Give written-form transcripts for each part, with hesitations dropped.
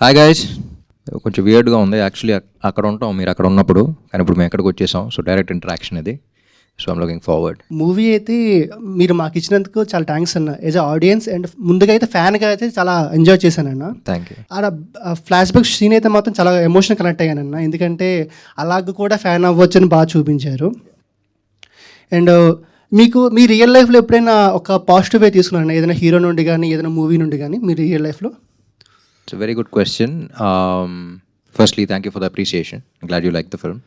Hi guys. కొంచెం వియర్డ్గా ఉంది actually, అక్కడ ఉంటాం మీరు అక్కడ ఉన్నప్పుడు, కానీ ఇప్పుడు మేము ఎక్కడికి వచ్చేసాం. సో డైరెక్ట్ ఇంటరాక్షన్ ఇది. So I'm looking forward. Movie అయితే మీరు మాకు ఇచ్చినందుకు చాలా థ్యాంక్స్ అన్న. యాజ్ అ ఆడియన్స్ అండ్ ముందుగా అయితే ఫ్యాన్గా అయితే చాలా ఎంజాయ్ చేశానన్న. Thank you. ఆడ ఫ్లాష్ బ్యాక్ సీన్ అయితే మాత్రం చాలా ఎమోషనల్ కనెక్ట్ అయ్యానన్న, ఎందుకంటే అలాగ కూడా ఫ్యాన్ అవ్వచ్చు అని బాగా చూపించారు. అండ్ మీకు మీ రియల్ లైఫ్లో ఎప్పుడైనా ఒక పాజిటివ్ వే తీసుకున్నారన్న, ఏదైనా హీరో నుండి కానీ ఏదైనా మూవీ నుండి కానీ మీ రియల్ లైఫ్లో? It's very good question. Firstly thank you for the appreciation. Glad you like the film.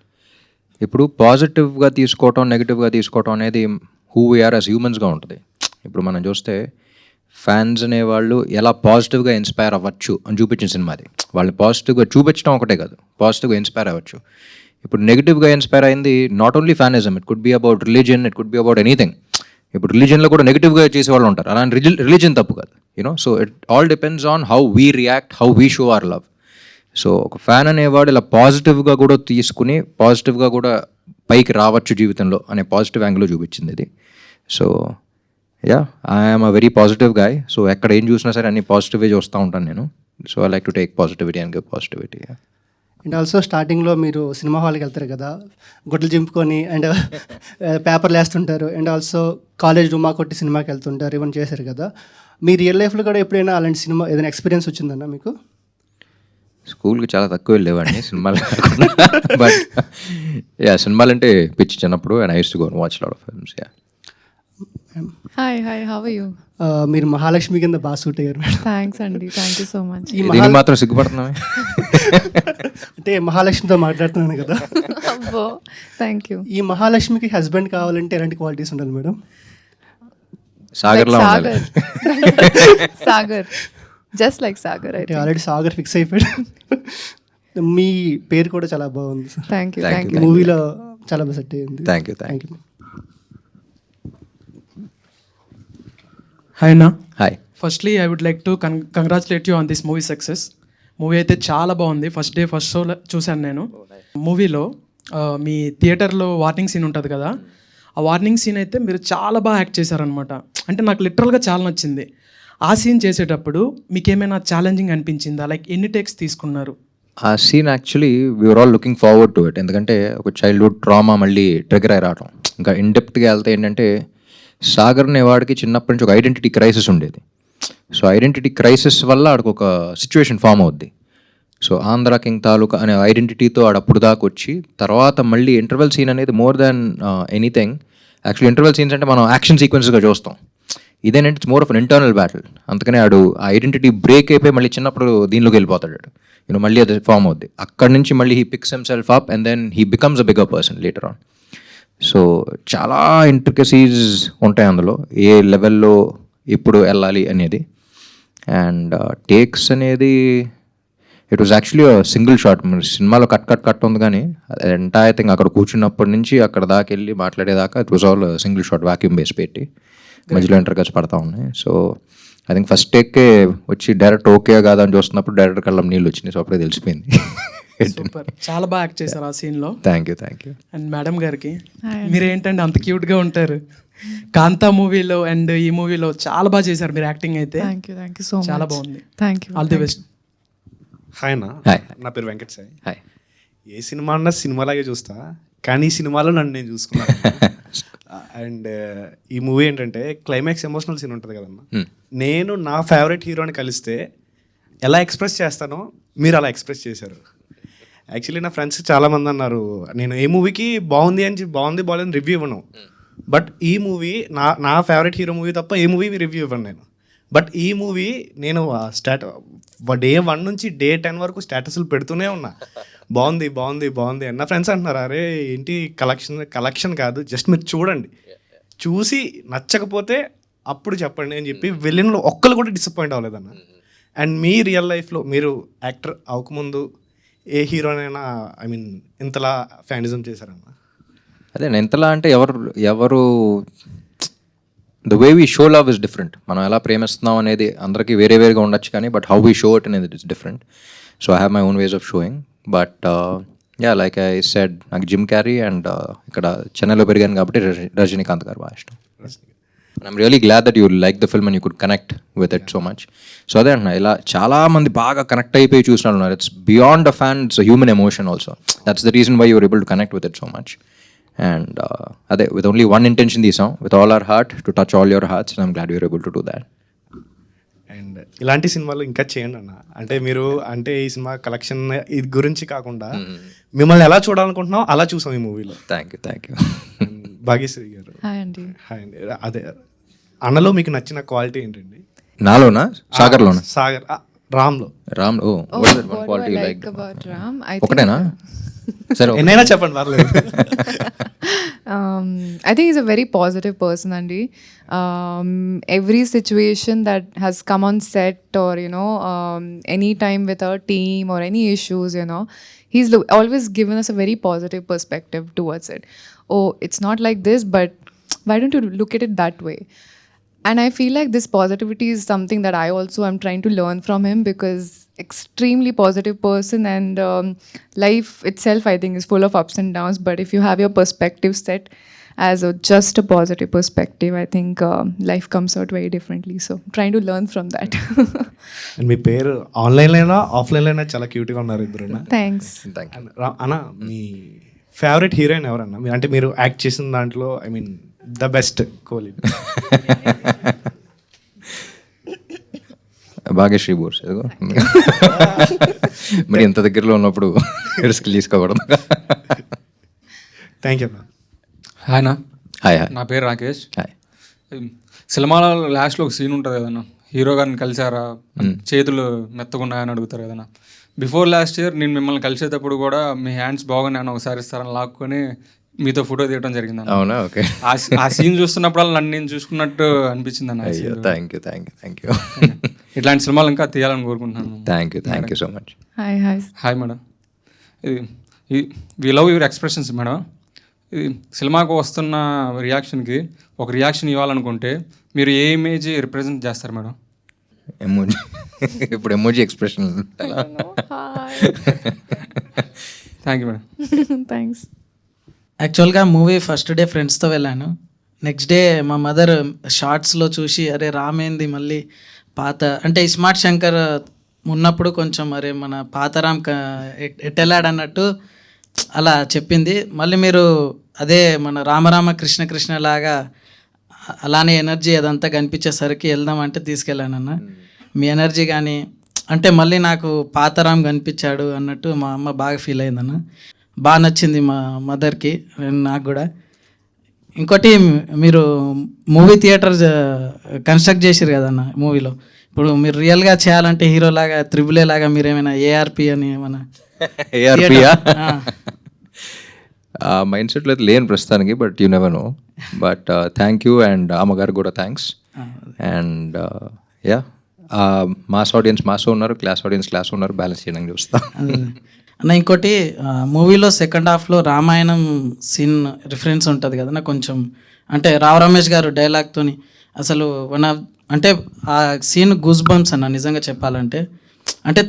ఇప్పుడు పాజిటివ్గా తీసుకోవటం, నెగిటివ్గా తీసుకోవటం అనేది హూ వీఆర్ యాజ్ హ్యూమన్స్గా ఉంటుంది. ఇప్పుడు మనం చూస్తే ఫ్యాన్స్ అనేవాళ్ళు ఎలా పాజిటివ్గా ఇన్స్పైర్ అవ్వచ్చు అని చూపించిన సినిమా అది. వాళ్ళని పాజిటివ్గా చూపించడం ఒకటే కాదు, పాజిటివ్గా ఇన్స్పైర్ అవ్వచ్చు. ఇప్పుడు నెగిటివ్గా ఇన్స్పైర్ అయింది not only fanism, it could be about religion, it could be about anything. ఇప్పుడు రిలీజన్లో కూడా నెగిటివ్గా చేసేవాళ్ళు ఉంటారు, అలాంటి రిలీజన్ తప్పు కాదు, you know. So it all depends on how we react, how we show hour love. So ఒక ఫ్యాన్ అనేవాడు ఇలా పాజిటివ్గా కూడా తీసుకుని పాజిటివ్గా కూడా పైకి రావచ్చు జీవితంలో అనే పాజిటివ్ యాంగిల్లో చూపించింది ఇది. So yeah, I'm a very positive guy. So ఎక్కడ ఏం చూసినా సరే అన్ని పాజిటివ్గా చూస్తూ ఉంటాను నేను. So I like to take positivity and give positivity. And also స్టార్టింగ్లో మీరు సినిమా హాల్కి వెళ్తారు కదా, గుడ్లు చింపుకొని అండ్ పేపర్లు వేస్తుంటారు. అండ్ ఆల్సో కాలేజ్ డుమా కొట్టి సినిమాకి వెళ్తుంటారు, ఇవన్నీ చేశారు కదా. మీ రియల్ లైఫ్లో కూడా ఎప్పుడైనా అలాంటి సినిమా ఏదైనా ఎక్స్పీరియన్స్ వచ్చిందన్న మీకు? స్కూల్కి చాలా తక్కువ వెళ్ళేవాడిని సినిమాలు కాకుండా, బట్ యా, సినిమాలు అంటే పిచ్చి చిన్నప్పుడు. And I use to go and watch lot of films. Yeah. Hi how are you? మీరు మహాలక్ష్మి కింద బాగా సూట్ అయ్యారు మేడం. థ్యాంక్స్ అండి, థ్యాంక్ యూ సో మచ్. దీనికి మాత్రం సిగ్గుపడుతున్నామే. అంటే మహాలక్ష్మితో మాట్లాడుతున్నాను కదా. అబ్బో, థ్యాంక్ యూ. ఈ మహాలక్ష్మికి హస్బెండ్ కావాలంటే ఎలాంటి క్వాలిటీస్ ఉండాలి మేడం? సాగర్లా ఉండాలి. Sagar, just like Sagar. అయితే ఆల్రెడీ సాగర్ ఫిక్స్ అయిపోయాడు. మీ పేరు కూడా చాలా బాగుంది sir. Thank you, Thank thank you. You. మూవీలో చాలా బాగా సెట్ అయ్యింది. Thank you. Thank you. Hi అన్న. Hi. Firstly I would like to congratulate you on this movie success. Movie అయితే చాలా బాగుంది. ఫస్ట్ డే ఫస్ట్ షో చూశాను నేను. మూవీలో మీ థియేటర్లో వార్నింగ్ సీన్ ఉంటుంది కదా, ఆ వార్నింగ్ సీన్ అయితే మీరు చాలా బాగా యాక్ట్ చేశారనమాట. అంటే నాకు లిటరల్గా చాలా నచ్చింది. ఆ సీన్ చేసేటప్పుడు మీకు ఏమైనా ఛాలెంజింగ్ అనిపించిందా? లైక్ ఎన్ని టేక్స్ తీసుకున్నారు? ఆ scene actually we are all looking forward to it. ఎందుకంటే ఒక చైల్డ్హుడ్ ట్రామా మళ్ళీ ట్రిగర్ అయి రావడం. ఇంకా ఇన్డెప్త్గా వెళ్తే ఏంటంటే, సాగర్ అనేవాడికి చిన్నప్పటి నుంచి ఒక ఐడెంటిటీ క్రైసిస్ ఉండేది. సో ఐడెంటిటీ క్రైసిస్ వల్ల ఆడికి ఒక సిచ్యువేషన్ ఫామ్ అవుద్ది. సో ఆంధ్ర కింగ్ తాలూకా అనే ఐడెంటిటీతో ఆడప్పుడు దాకా వచ్చి, తర్వాత మళ్ళీ ఇంటర్వెల్ సీన్ అనేది more than anything. Actually interval scenes అంటే మనం యాక్షన్ సీక్వెన్స్గా చూస్తాం, ఇదేంటంటే it's more of an internal battle. అందుకనే ఆడు ఆ ఐడెంటిటీ బ్రేక్ అయిపోయి మళ్ళీ చిన్నప్పుడు దీనిలోకి వెళ్ళిపోతాడు. యూనో, మళ్ళీ అది ఫామ్ అవుద్ది. అక్కడి నుంచి మళ్ళీ he picks himself up and then he becomes a bigger person later on. So చాలా ఇంట్రికసీస్ ఉంటాయి అందులో, ఏ లెవెల్లో ఇప్పుడు వెళ్ళాలి అనేది. అండ్ టేక్స్ అనేది it was actually single shot. సినిమాలో కట్ ఉంది, కానీ ఎంటైర్ థింగ్ అక్కడ కూర్చున్నప్పటి నుంచి అక్కడ దాకా వెళ్ళి మాట్లాడేదాకా it was all single shot, vacuum base పెట్టి మధ్యలో ఇంటర్కట్స్ పడతా ఉన్నాయి. సో ఐ థింక్ ఫస్ట్ టేక్కే వచ్చి డైరెక్ట్ ఓకే కాదా అని చూస్తున్నప్పుడు డైరెక్ట్ కళ్ళం నీళ్ళు వచ్చినాయి. సో అప్పుడే తెలిసిపోయింది. సూపర్, చాలా బాగా యాక్ట్ చేశారు ఆ సీన్లో. Thank you. అండ్ మేడం గారికి, మీరు ఏంటంటే అంత క్యూట్గా ఉంటారు. కాంతా మూవీలో అండ్ ఈ మూవీలో చాలా బాగా చేశారు మీరు యాక్టింగ్ అయితే. Thank you so much. చాలా బాగుంది. Thank you. All the best. Hi అన్న. హాయ్. నా పేరు వెంకట్ సాయి. హాయ్. ఏ సినిమా అన్నా సినిమాలాగే చూస్తా, కానీ ఈ సినిమాలో నన్ను నేను చూసుకున్నాను. అండ్ ఈ మూవీ ఏంటంటే క్లైమాక్స్ ఎమోషనల్ సీన్ ఉంటుంది కదన్నా, నేను నా ఫేవరెట్ హీరోని కలిస్తే ఎలా ఎక్స్ప్రెస్ చేస్తానో మీరు అలా ఎక్స్ప్రెస్ చేశారు. యాక్చువల్లీ నా ఫ్రెండ్స్ చాలామంది అన్నారు నేను ఏ మూవీకి బాగుంది బాగాలేని రివ్యూ ఇవ్వను, బట్ ఈ మూవీ నా ఫేవరెట్ హీరో మూవీ తప్ప ఏ మూవీ రివ్యూ ఇవ్వను నేను. బట్ ఈ మూవీ నేను డే 1 నుంచి డే 10 వరకు స్టేటస్లు పెడుతూనే ఉన్నా, బాగుంది బాగుంది బాగుంది అని. నా ఫ్రెండ్స్ అంటున్నారు, అరే ఏంటి కలెక్షన్ కాదు, జస్ట్ మీరు చూడండి, చూసి నచ్చకపోతే అప్పుడు చెప్పండి అని చెప్పి వెళ్ళినలో ఒక్కరు కూడా డిసప్పాయింట్ అవ్వలేదన్న. అండ్ మీ రియల్ లైఫ్లో మీరు యాక్టర్ అవ్వకముందు ఏ హీరోనైనా ఐ మీన్ ఇంతలా ఫ్యానిజం చేశారన్న? అదే ఎంతలా అంటే ఎవరు the way we show love is different. మనం ఎలా ప్రేమిస్తున్నాం అనేది అందరికీ వేరేగా ఉండొచ్చు, కానీ but how we show it అనేది it's different. So I have my own ways of showing. But yeah, like I said, నాకు జిమ్ క్యారీ అండ్ ఇక్కడ చెన్నైలో పెరిగాను కాబట్టి రజనీకాంత్ గారు బాగా ఇష్టం. I'm really glad that you like the film and you could connect with it so much. So అదే అంటున్నా, ఇలా చాలా మంది బాగా కనెక్ట్ అయిపోయి చూసిన ఉన్నారు. It's beyond a fan, it's human emotion also. That's the reason why you're able to connect with it so much. And అదే విత్ ఓన్లీ వన్ ఇంటెన్షన్ తీసాం, with all our heart to touch all your hearts. I'm glad you're able to do that. And ఇలాంటి సినిమాలు ఇంకా చేయండి అన్న. అంటే మీరు అంటే ఈ సినిమా కలెక్షన్ ఇది గురించి కాకుండా మిమ్మల్ని ఎలా చూడాలనుకుంటున్నాం అలా చూసాం ఈ మూవీలో. Thank you. భాగ్యశ్రీ గారు హాయ్ అండి. హాయ్ అండి. అదే అన్నలో మీకు నచ్చిన క్వాలిటీ ఏంటండి? నాలోనా సాగర్లోనా? సాగర్ రామ్లో. రామ్ ఓ What do I like about Ram? I think ఒకటేనా? సరే ఎన్నైనా చెప్పండి పర్లేదు. I think he's a very positive person, Andy. Every situation that has come on set or, any time with our team or any issues, he's always given us a very positive perspective towards it. Oh, it's not like this, but why don't you look at it that way? And I feel like this positivity is something that I also am trying to learn from him, because extremely positive person, and life itself I think is full of ups and downs, but if you have your perspective set as just a positive perspective, I think life comes out very differently. So trying to learn from that. And మీ పేరు ఆన్లైన్లోనా ఆఫ్లైన్లోనా చాలా క్యూట్గా ఉన్నారు ఇద్దరు. Thanks. అన్న మీ favourite heroine ఎవరన్నా? మీరు అంటే మీరు యాక్ట్ చేసిన దాంట్లో I mean the best Kohli. Bhagyashree Borse. మరి ఇంత దగ్గరలో ఉన్నప్పుడు రిస్క్ తీసుకోకూడదు. థ్యాంక్ యూ అన్న. హాయ్ నా హాయ్ నా పేరు రాకేష్. హాయ్. సినిమాలో లాస్ట్లో ఒక సీన్ ఉంటుంది కదన్నా, హీరో గారిని కలిసారా, చేతులు మెత్తగున్నాయని అడుగుతారు కదన్నా. బిఫోర్ లాస్ట్ ఇయర్ నేను మిమ్మల్ని కలిసేటప్పుడు కూడా మీ హ్యాండ్స్ బాగున్నాయని ఒకసారి ఇస్తారని లాక్కొని మీతో ఫోటో తీయడం జరిగింది. అవునా? ఓకే. ఆ సీన్ చూస్తున్నప్పుడు నన్ను నేను చూసుకున్నట్టు అనిపించింది అన్న. Thank you. ఇట్లాంటి సినిమాలు ఇంకా తీయాలని కోరుకుంటున్నాను. Thank you so much. Hi. Hi madam. ఇది we love your expressions madam. ఇది సినిమాకు వస్తున్న రియాక్షన్కి ఒక రియాక్షన్ ఇవ్వాలనుకుంటే మీరు ఏ ఇమేజ్ రిప్రజెంట్ చేస్తారు మేడం? ఎమోజీ. ఇప్పుడు emoji expression. Thank you madam. Thanks. యాక్చువల్గా మూవీ ఫస్ట్ డే ఫ్రెండ్స్తో వెళ్ళాను. నెక్స్ట్ డే మా మదర్ షార్ట్స్లో చూసి అరే రామేంది మళ్ళీ పాత అంటే ఇస్మార్ట్ శంకర్ ఉన్నప్పుడు కొంచెం అరే మన పాత రామ్ ఎట్టెళ్ళాడన్నట్టు అలా చెప్పింది. మళ్ళీ మీరు అదే మన రామరామ కృష్ణ కృష్ణ లాగా అలానే ఎనర్జీ అదంతా కనిపించేసరికి వెళ్దామంటే తీసుకెళ్ళానన్న. మీ ఎనర్జీ కానీ అంటే మళ్ళీ నాకు పాతరామ్ కనిపించాడు అన్నట్టు మా అమ్మ బాగా ఫీల్ అయిందన్న. బాగా నచ్చింది మా మదర్కి, నాకు కూడా. ఇంకోటి మీరు మూవీ థియేటర్ కన్స్ట్రక్ట్ చేసారు కదన్న మూవీలో. ఇప్పుడు మీరు రియల్గా చేయాలంటే హీరోలాగా త్రిబుల్ ఏ లాగా మీరు ఏమైనా ఏఆర్పి అని ఏమైనా మైండ్ సెట్లో అయితే లేని ప్రస్తుతానికి, but you never know. But thank you. And అమ్మగారు కూడా thanks. And yeah, mass audience mass ఉన్నారు, క్లాస్ ఆడియన్స్ క్లాస్ ఉన్నారు, బ్యాలెన్స్ చేయడానికి చూస్తాం. అన్న ఇంకోటి మూవీలో సెకండ్ హాఫ్లో రామాయణం సీన్ రిఫరెన్స్ ఉంటుంది కదన్నా కొంచెం. అంటే రావు రమేష్ గారు డైలాగ్తోని అసలు అంటే ఆ సీన్ గూస్ బంప్స్ అన్న నిజంగా చెప్పాలంటే. అంటే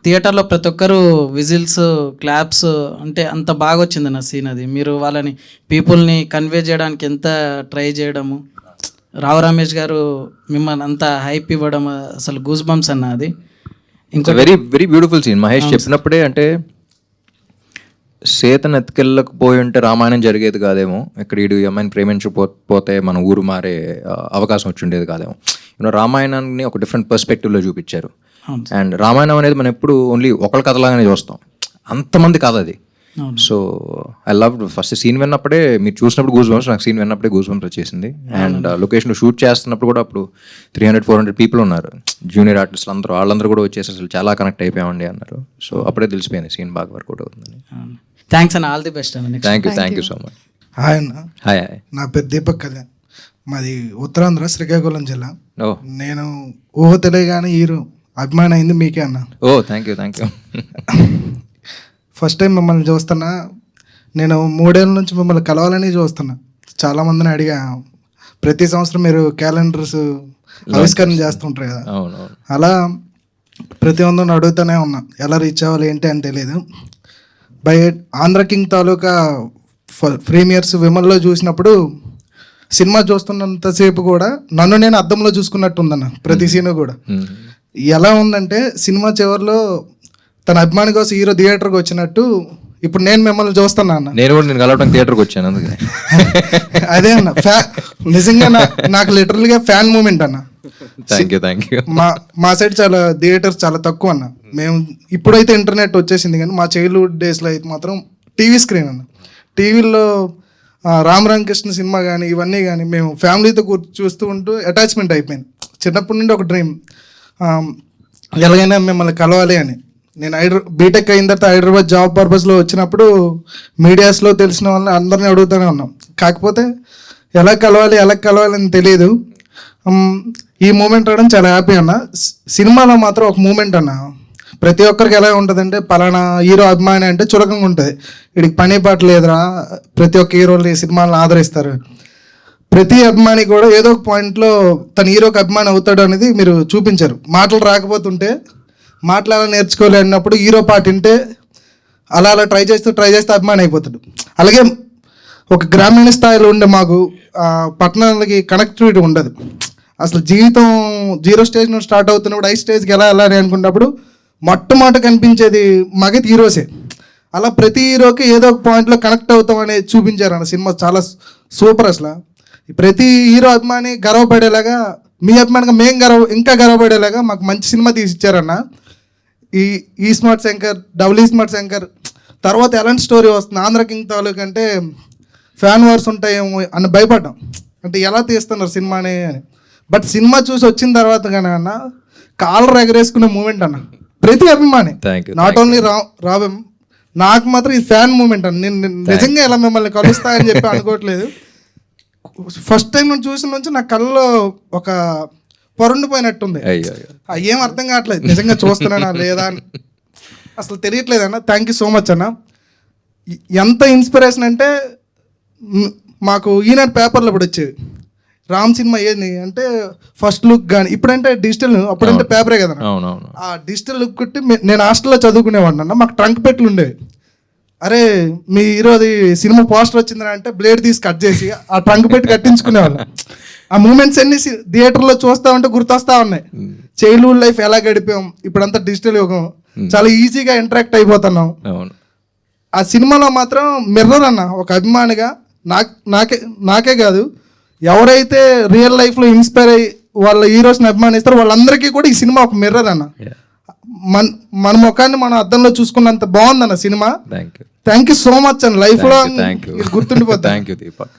థియేటర్లో ప్రతి ఒక్కరు విజిల్స్ క్లాప్స్ అంటే అంత బాగా వచ్చింది నా సీన్ అది. మీరు వాళ్ళని పీపుల్ని కన్వే చేయడానికి ఎంత ట్రై చేయడము, రావు రమేష్ గారు మిమ్మల్ని అంత హైప్ ఇవ్వడం అసలు గూస్ బంప్స్ అన్న అది. ఇంకా very very beautiful scene. Mahesh చెప్పినప్పుడే అంటే సీతను ఎత్తుకెళ్ళకపోయి ఉంటే రామాయణం జరిగేది కాదేమో, ఇక్కడ ఈ అమ్మాయిని ప్రేమించకపోతే మన ఊరు మారే అవకాశం వచ్చి ఉండేది కాదేమో. రామాయణాన్ని ఒక డిఫరెంట్ పర్స్పెక్టివ్లో చూపించారు. అండ్ రామాయణం అనేది మనం ఎప్పుడు ఓన్లీ ఒకళ్ళ కథలాగానే చూస్తాం, అంతమంది కథ అది. So I love first scene విన్నప్పుడే, మీరు చూసినప్పుడు గూస్ బంప్స్, నాకు సీన్ విన్నప్పుడే గూస్ బంప్స్ వచ్చేసింది. అండ్ లొకేషన్ షూట్ చేస్తున్నప్పుడు కూడా అప్పుడు 300-400 పీపుల్ ఉన్నారు, జూనియర్ ఆర్టిస్టులు అందరూ, వాళ్ళందరూ కూడా వచ్చేసి అసలు చాలా కనెక్ట్ అయిపోయామండి అన్నారు. సో అప్పుడే తెలిసిపోయింది సీన్ బాగా వర్కౌట్ అవుతుందని. థ్యాంక్స్ అన్న, ఆల్ ది బెస్ట్ అన్న. Thank you so much. Hi అన్న. హాయ్. నా పేరు దీపక్ కళ్యాణ్, మాది ఉత్తరాంధ్ర శ్రీకాకుళం జిల్లా. ఓ, నేను ఊహ తెలియగానే హీరో అభిమానం అయింది మీకే అన్న. ఓ థ్యాంక్ యూ. ఫస్ట్ టైం మిమ్మల్ని చూస్తున్నా, నేను 3 ఏళ్ళ నుంచి మిమ్మల్ని కలవాలని చూస్తున్నా. చాలామందిని అడిగా, ప్రతి సంవత్సరం మీరు క్యాలెండర్స్ ఆవిష్కరణ చేస్తుంటారు కదా, అలా ప్రతి ఒక్కరిని అడుగుతూనే ఉన్నా ఎలా రీచ్ అవ్వాలి ఏంటి అని తెలియదు. By Andhra King Taluka premieres విమల్లో చూసినప్పుడు సినిమా చూస్తున్నంతసేపు కూడా నన్ను నేను అద్దంలో చూసుకున్నట్టు ఉందన్న ప్రతి సీను కూడా. ఎలా ఉందంటే సినిమా చివరిలో తన అభిమాని కోసం హీరో థియేటర్కి వచ్చినట్టు ఇప్పుడు నేను మిమ్మల్ని చూస్తున్నా అన్న. నేను కూడా నేను కలవడానికి థియేటర్కి వచ్చాను అందుకే. అదే అన్న నిజంగా నాకు లిటరల్గా ఫ్యాన్ మూమెంట్ అన్న. Thank you. మా సైడ్ చాలా థియేటర్స్ చాలా తక్కువ అన్న. మేము ఇప్పుడైతే ఇంటర్నెట్ వచ్చేసింది కానీ మా చైల్డ్హుడ్ డేస్లో అయితే మాత్రం టీవీ స్క్రీన్ అన్న. టీవీలో రామ్ రామకృష్ణ సినిమా కానీ ఇవన్నీ కానీ మేము ఫ్యామిలీతో చూస్తూ ఉంటూ అటాచ్మెంట్ అయిపోయింది. చిన్నప్పటి నుండి ఒక డ్రీమ్, ఎలాగైనా మిమ్మల్ని కలవాలి అని. నేను బీటెక్ అయిన తర్వాత హైదరాబాద్ జాబ్ పర్పస్లో వచ్చినప్పుడు మీడియాస్లో తెలిసిన వాళ్ళని అందరినీ అడుగుతూనే ఉన్నాం. కాకపోతే ఎలా కలవాలి అని తెలియదు. ఈ మూమెంట్ రావడం చాలా హ్యాపీ అన్న. సినిమాలో మాత్రం ఒక మూమెంట్ అన్న, ప్రతి ఒక్కరికి ఎలా ఉంటుందంటే పలానా హీరో అభిమాని అంటే చులకంగా ఉంటుంది, వీడికి పని పాట లేదురా, ప్రతి ఒక్క హీరోలు ఈ సినిమాలను ఆదరిస్తారు. ప్రతి అభిమాని కూడా ఏదో ఒక పాయింట్లో తన హీరోకి అభిమాని అవుతాడు అనేది మీరు చూపించారు. మాటలు రాకపోతుంటే మాటలు అలా నేర్చుకోలే అన్నప్పుడు హీరో పాట వింటే అలా ట్రై చేస్తూ అభిమాని అయిపోతాడు. అలాగే ఒక గ్రామీణ స్థాయిలో ఉండే మాకు పట్టణాలకి కనెక్టివిటీ ఉండదు. అసలు జీవితం 0 స్టేజ్ నుండి స్టార్ట్ అవుతున్నప్పుడు 5 స్టేజ్కి ఎలా వెళ్ళాలి అనుకున్నప్పుడు మొట్టమొదట కనిపించేది మాకైతే హీరోసే. అలా ప్రతి హీరోకి ఏదో ఒక పాయింట్లో కనెక్ట్ అవుతాం అనేది చూపించారు అన్న. సినిమా చాలా సూపర్. అసలు ప్రతి హీరో అభిమాని గర్వపడేలాగా, మీ అభిమానిగా మేము ఇంకా గర్వపడేలాగా మాకు మంచి సినిమా తీసిచ్చారన్న. ఈ స్మార్ట్ శంకర్, డబుల్ ఈ స్మార్ట్ శంకర్ తర్వాత ఎలాంటి స్టోరీ వస్తుంది, ఆంధ్ర కింగ్ తాలూకు అంటే ఫ్యాన్ వార్స్ ఉంటాయేమో అని భయపడ్డాం, అంటే ఎలా తీస్తున్నారు సినిమాని అని. బట్ సినిమా చూసి వచ్చిన తర్వాత కానీ అన్న కాలర్ ఎగరేసుకునే మూమెంట్ అన్న ప్రతి అభిమాని, నాట్ ఓన్లీ రాబం, నాకు మాత్రం ఈ ఫ్యాన్ మూమెంట్ అన్న. నేను నిజంగా ఇలా మిమ్మల్ని కలుస్తా అని చెప్పి అనుకోవట్లేదు. ఫస్ట్ టైం నేను చూసిన నుంచి నా కళ్ళలో ఒక పొరండిపోయినట్టుంది. ఏం అర్థం కావట్లేదు నిజంగా చూస్తున్నానా లేదా అని అసలు తెలియట్లేదు అన్న. థ్యాంక్ యూ సో మచ్ అన్న. ఎంత ఇన్స్పిరేషన్ అంటే మాకు ఈనాడు పేపర్లో ఇప్పుడు వచ్చేది రామ్ సినిమా ఏది అంటే ఫస్ట్ లుక్ కానీ, ఇప్పుడంటే డిజిటల్, అప్పుడంటే పేపరే కదా. ఆ డిజిటల్ లుక్ కొట్టి నేను హాస్టల్లో చదువుకునేవాడిని అన్న. మాకు ట్రంక్ పెట్లు ఉండేవి. అరే మీ ఈరోజు సినిమా పోస్టర్ వచ్చిందని అంటే బ్లేడ్ తీసి కట్ చేసి ఆ ట్రంక్ పెట్టి కట్టించుకునేవాళ్ళం. ఆ మూమెంట్స్ అన్ని థియేటర్లో చూస్తా ఉంటే గుర్తొస్తా ఉన్నాయి. చైల్డ్హుడ్ లైఫ్ ఎలా గడిపాం, ఇప్పుడంతా డిజిటల్ యుగం, చాలా ఈజీగా ఇంటరాక్ట్ అయిపోతున్నాం. ఆ సినిమాలో మాత్రం మిర్రర్ అన్న, ఒక అభిమానిగా నాకే కాదు, ఎవరైతే రియల్ లైఫ్లో ఇన్స్పైర్ అయ్యి వాళ్ళ హీరోస్ని అభిమానిస్తారో వాళ్ళందరికీ కూడా ఈ సినిమా ఒక మిర్రర్ అన్న. మన ముఖాన్ని మనం అద్దంలో చూసుకున్నంత బాగుందన్న cinema. Thank you so much అన్న. లైఫ్ లో గుర్తుండిపోతుంది. Thank you Deepak.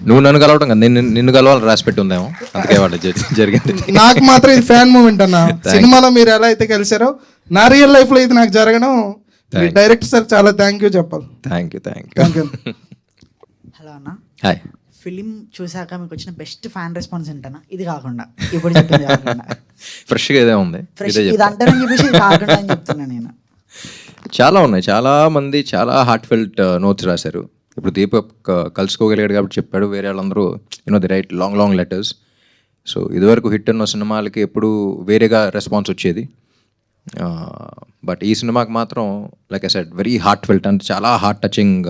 నువ్వు నన్ను కలవటం కదా, నిన్ను కలవాలని రాసి పెట్టి ఉందేమో, అందుకే వాడు జరిగింది. నాకు మాత్రం ఇది ఫ్యాన్ మూమెంట్ అన్న. సినిమాలో మీరు ఎలా అయితే కలిసారో నా రియల్ లైఫ్ లో ఇది నాకు జరగడం, డైరెక్టర్ సార్ చాలా థ్యాంక్ యూ చెప్పాలి. Thank you. హలో అన్న. హాయ్. ఫిలిం చూసాక మీకు వచ్చిన బెస్ట్ ఫ్యాన్ రెస్పాన్స్ ఏంటన్నా? ఇది కాకుండా ఇప్పుడు చెప్పింది కాకుండా ఫ్రెష్గా ఇదే ఉంది. ఇది అంటారని చెప్పేసి ఇది కాకుండా అని చెప్తున్నా నేను. చాలా ఉన్నాయి, చాలా మంది చాలా హార్ట్ ఫెల్ట్ నోట్స్ రాశారు. ఇప్పుడు దీపక్ కలుసుకోగలిగాడు కాబట్టి చెప్పాడు, వేరే వాళ్ళందరూ the right long letters. So ఇదివరకు హిట్ అన్న సినిమాలకి ఎప్పుడు వేరేగా రెస్పాన్స్ వచ్చేది. బట్ ఈ సినిమాకి మాత్రం like I said very heart felt, అంటే చాలా హార్ట్ టచింగ్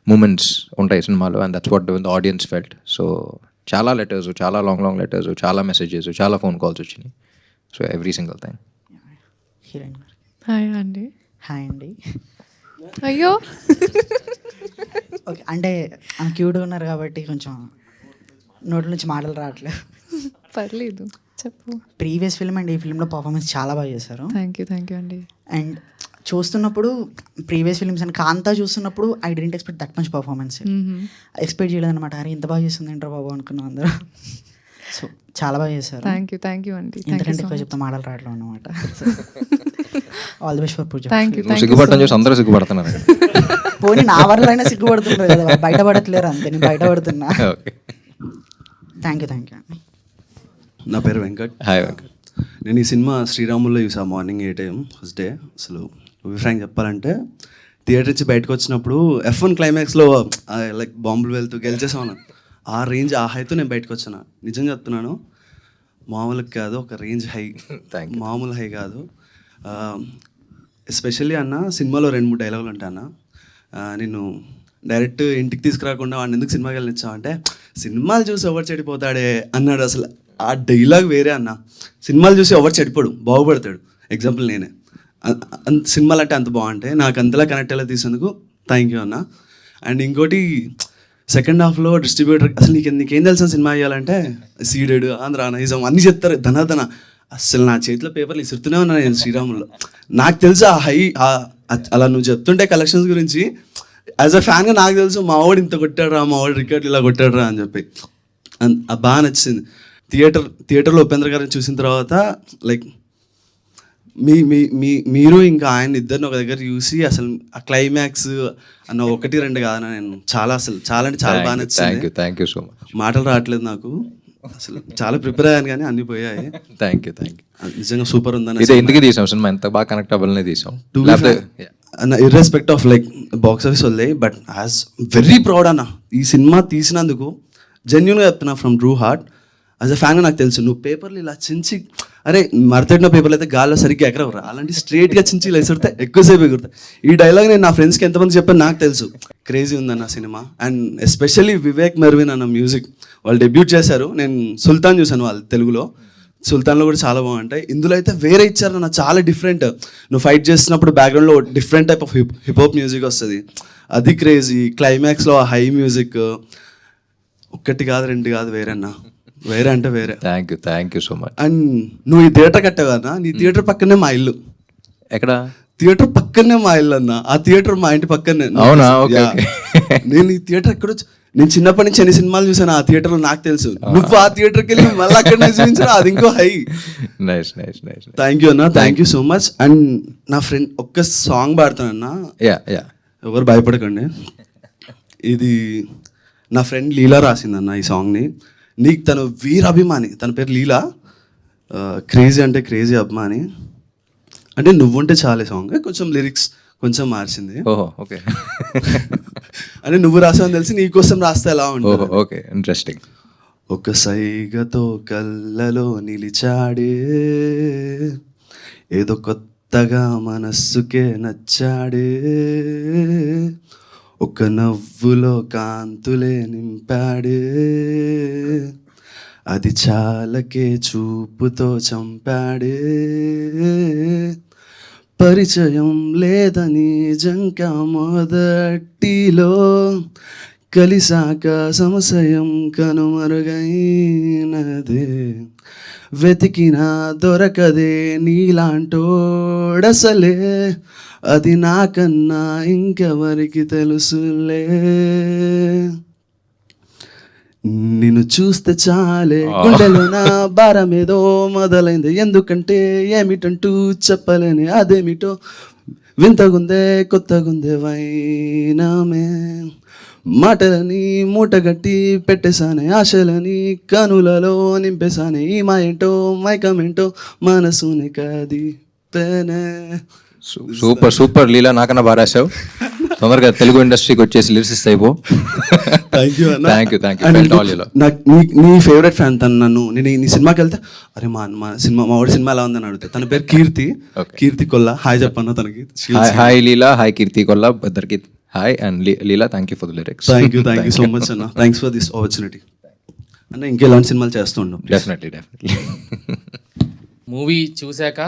మూమెంట్స్ ఉంటాయి సినిమాలో, and that's what the audience felt. So చాలా లెటర్స్, చాలా లాంగ్ లెటర్స్, చాలా మెసేజెస్, చాలా ఫోన్ కాల్స్ వచ్చినాయి. So every single thing. Heroine hi అండి. హాయ్ అండి. అయ్యో ఓకే, అంటే ఆమె క్యూట్గా ఉన్నారు కాబట్టి కొంచెం నోటి నుంచి మాటలు రావట్లేదు. పర్లేదు చెప్పు. ప్రీవియస్ ఫిల్మ్ అండ్ ఈ ఫిల్మ్లో పర్ఫార్మెన్స్ చాలా బాగా చేశారు. థ్యాంక్ యూ అండి. అండ్ చూస్తున్నప్పుడు ప్రీవియస్ ఫిల్మ్స్ అండ్ కాంతా చూస్తున్నప్పుడు I didn't expect that much performance. Expect చేయలేదు అనమాట. అరే ఇంత బాగా చేస్తుంది ఏంట్రా బాబు అనుకున్నాం అందరూ. సో చాలా బాగా చేశారు. థ్యాంక్ యూ అండి. ఇంతకంటే ఎక్కువ చెప్తా మాటలు రావట్లేదు అనమాట. ఆల్ ది బెస్ట్ ఫర్ పూజ. సిగ్గుపడటం చూసి అందరూ సిగ్గుపడుతున్నారు. పోనీ నా వల్ల అయినా సిగ్గుపడుతున్నారు కదా, బయటపడట్లేరు అంతే, నేను బయటపడుతున్నా. Thank you. నా పేరు వెంకట్. హాయ్ వెంకట్. నేను ఈ సినిమా శ్రీరాముల్లో చూసాను మార్నింగ్ 8 AM ఫస్ట్ డే. అసలు ఫ్రాంక్ చెప్పాలంటే థియేటర్ నుంచి బయటకు వచ్చినప్పుడు F1 క్లైమాక్స్లో లైక్ బాంబులు వెళ్తూ గెలిచేసాను. ఆ రేంజ్, ఆ హైతో నేను బయటకు వచ్చాను. నిజం చెప్తున్నాను, మామూలుగా కాదు, ఒక రేంజ్ హై, మామూలు హై కాదు. ఎస్పెషల్లీ అన్న సినిమాలో 2-3 డైలాగులు ఉంటాయి అన్న. నేను డైరెక్ట్ ఇంటికి తీసుకురాకుండా వాడిని ఎందుకు సినిమాకి వెళ్ళనిచ్చావు అంటే, సినిమాలు చూసి ఎవరు చెడిపోతాడే అన్నాడు. అసలు ఆ డైలాగ్ వేరే అన్న. సినిమాలు చూసి ఎవరు చెడిపోడు, బాగుపడతాడు. ఎగ్జాంపుల్ నేనే. సినిమాలు అంటే అంత బాగుంటాయి, నాకు అంతలా కనెక్ట్ అయ్యేలా తీసేందుకు థ్యాంక్ యూ అన్న. అండ్ ఇంకోటి సెకండ్ హాఫ్లో డిస్ట్రిబ్యూటర్ అసలు నీకేం తెలిసిన సినిమా చేయాలంటే సీడెడ్, ఆంధ్ర, నైజం అన్నీ చెప్తారు ధనాధన. అసలు నా చేతిలో పేపర్లు ఇసురుతూనే ఉన్నా నేను శ్రీరాములో. నాకు తెలుసు ఆ హై అలా నువ్వు చెప్తుంటే కలెక్షన్స్ గురించి యాజ్ అ ఫ్యాన్గా నాకు తెలుసు మా వాడు ఇంత కొట్టాడు రా, మా వాడు రికార్డులు ఇలా కొట్టాడు రా అని చెప్పి. బాగా నచ్చింది. థియేటర్లో ఉపేంద్ర గారిని చూసిన తర్వాత లైక్ మీరు ఇంకా ఆయన ఇద్దరిని ఒక దగ్గర చూసి అసలు ఆ క్లైమాక్స్ అన్న 1-2 కాదన్న, నేను చాలా అసలు చాలా అంటే చాలా బాగా నచ్చింది. Thank you so much. మాటలు రావట్లేదు నాకు, అసలు చాలా ప్రిపేర్ అయ్యాను కానీ అన్నీ పోయాయి. Thank you. నిజంగా సూపర్ ఉందని. ఇదే ఎందుకు తీసాం సినిమా, ఎంత బాగా కనెక్ట్ అవ్వాలనే తీసాం. Irrespective of like box office వదిలే, బట్ యాజ్ వెరీ ప్రౌడ్ అన్న ఈ సినిమా తీసినందుకు. జెన్యున్గా చెప్తున్నా from true heart. As a ఫ్యాన్గా నాకు తెలుసు నువ్వు పేపర్లు ఇలా చించి, అరే మరతడిన పేపర్లు అయితే గాల్లో సరిగ్గా ఎక్కడవరా, అలాంటి స్ట్రేట్గా చించి ఇలా ఎసురుతే ఎక్కువసేపు ఎగురుతాయి. ఈ డైలాగ్ నేను నా ఫ్రెండ్స్కి ఎంతమంది చెప్పాను నాకు తెలుసు. క్రేజీ ఉందన్న cinema. And especially Vivek Mervin అన్న మ్యూజిక్, వాళ్ళు డెబ్యూట్ చేశారు. నేను సుల్తాన్ చూశాను వాళ్ళు తెలుగులో, సుల్తాన్లో కూడా చాలా బాగుంటాయి. ఇందులో అయితే వేరే ఇచ్చారు అన్న, చాలా డిఫరెంట్. నువ్వు ఫైట్ చేస్తున్నప్పుడు బ్యాక్గ్రౌండ్లో different type of hip-hop music వస్తుంది, అది క్రేజీ. క్లైమాక్స్లో ఆ హై మ్యూజిక్ 1 కాదు 2 కాదు వేరే అన్న, వేరే అంటే వేరే. Thank you so much. And నువ్వు ఈ థియేటర్ కట్టావు కదా, నీ థియేటర్ పక్కనే మా ఇల్లు. ఎక్కడ? థియేటర్ పక్కనే మా ఇల్లు అన్న, ఆ థియేటర్ మా ఇంటి పక్కనే. అవునా? ఓకే. నేను ఈ థియేటర్ ఎక్కడ నేను చిన్నప్పటి నుంచి ఎన్ని సినిమాలు చూసాను ఆ థియేటర్లో నాకు తెలుసు. నువ్వు ఆ థియేటర్కి వెళ్ళి మళ్ళీ అక్కడనే చూపించారు, అది ఇంకో హై. నైస్. థ్యాంక్ యూ అన్న, thank you so much. And నా ఫ్రెండ్ ఒక్క సాంగ్ పాడతానన్న, యా ఎవరు భయపడకండి. ఇది నా ఫ్రెండ్ లీలా రాసిందన్న ఈ సాంగ్ని. నీకు తను వీర అభిమాని, తన పేరు లీలా. క్రేజీ అంటే క్రేజీ అభిమాని. అంటే నువ్వుంటే చాలే సాంగ్ కొంచెం లిరిక్స్ కొంచెం మార్చింది. ఓహో ఓకే. అంటే నువ్వు రాసావని తెలిసి నీకోసం రాస్తే ఎలా ఉంటుంది. Okay, interesting. ఒక సైగతో కళ్ళలో నిలిచాడే, ఏదో కొత్తగా మనస్సుకే నచ్చాడే, ఒక నవ్వులో కాంతులే నింపాడే, అది చాలకే చూపుతో చంపాడే, పరిచయం లేదని జంక మొదటిలో, కలిసాక సంశయం కనుమరుగైనదే, వెతికినా దొరకదే నీలాంటోడసలే, అది నాకన్నా ఇంకెవరికి తెలుసులే, నిన్ను చూస్తే చాలే గుండెలో నా భారమేదో మొదలైంది, ఎందుకంటే ఏమిటంటూ చెప్పలేని అదేమిటో, వింతగుందే కొత్తగుందే వైనమే, మాటలని మూటగట్టి పెట్టేశానే, ఆశలని కనులలో నింపేశానే, ఈ మా ఏంటో మైకమేంటో మనసుని కదిపేనే. సూపర్ లీలా, నాకన్నా బాగా రాసావు. తొందరగా తెలుగు ఇండస్ట్రీకి వచ్చేసి లిరిసిస్ట్ అయిపో. Thank you. నీ ఫేవరెట్ ఫ్యాన్ తను. నేను నీ సినిమాకి వెళ్తే అరే మా వాడి సినిమా ఎలా ఉందని అడుగుతా. తన పేరు కీర్తి కొల్లా. హాయ్ చెప్పన్నా తనకి. హాయ్ లీలా, హాయ్ కీర్తి కొల్లా, ఇద్దరికి hi. And Leela, thank you for the lyrics. Thank you so much అన్న, థ్యాంక్స్ ఫర్ దిస్ ఆపర్చునిటీ అన్న. ఇంకెలాంటి సినిమాలు చేస్తుండం. డెఫినెట్లీ. మూవీ చూశాక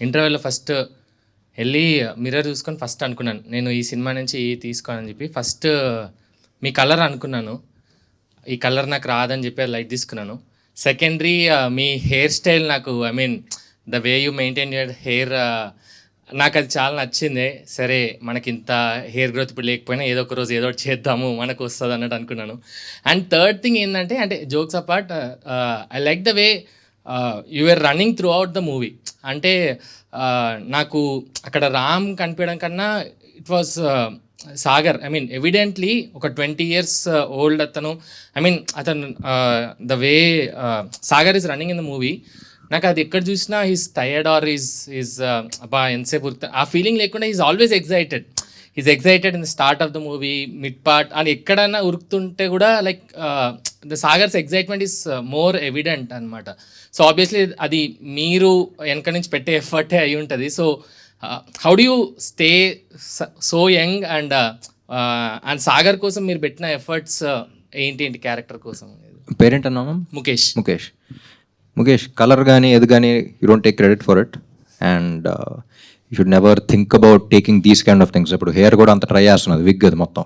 ఇంటర్వెల్లో ఫస్ట్ వెళ్ళి మిర్రర్ చూసుకొని ఫస్ట్ అనుకున్నాను నేను ఈ సినిమా నుంచి తీసుకోనని చెప్పి. ఫస్ట్ మీ కలర్ అనుకున్నాను, ఈ కలర్ నాకు రాదని చెప్పి లైట్ తీసుకున్నాను. సెకండరీ మీ హెయిర్ స్టైల్ నాకు, I mean the way you maintain your hair, నాకు అది చాలా నచ్చింది. సరే మనకి ఇంత హెయిర్ గ్రోత్ ఇప్పుడు లేకపోయినా ఏదో ఒక రోజు ఏదో ఒకటి చేద్దాము మనకు వస్తుంది అన్నట్టు అనుకున్నాను. అండ్ థర్డ్ థింగ్ ఏంటంటే, అంటే jokes apart, I like the way you are running throughout the movie. అంటే నాకు అక్కడ రామ్ కనిపించడం కన్నా it was Sagar. I mean evidently ఒక 20 years ఓల్డ్ అతను. ఐ మీన్ అతను the way Sagar is running in the movie, నాకు అది ఎక్కడ చూసినా హీస్ టయర్డ్ ఆర్ ఈజ్ అబ్బా ఎంతసేపు ఆ ఫీలింగ్ లేకుండా is always excited. Is excited in the start of the movie, mid part, అని ఎక్కడైనా ఉరుకుతుంటే కూడా like the Sagar's excitement is more evident అనమాట. సో ఆబ్వియస్లీ అది మీరు వెనక నుంచి పెట్టే ఎఫర్టే అయి ఉంటుంది. So how do you stay so young and and Sagar కోసం మీరు పెట్టిన ఎఫర్ట్స్ ఏంటి క్యారెక్టర్ కోసం? పేరెంట్ అన్నామా? ముఖేష్. ముఖేష్ కలర్ కానీ ఏది కానీ you don't take credit for it and you should never think about taking these kind of things. ఇప్పుడు హెయిర్ కూడా అంత ట్రై చేస్తున్నది, విగ్ అది మొత్తం.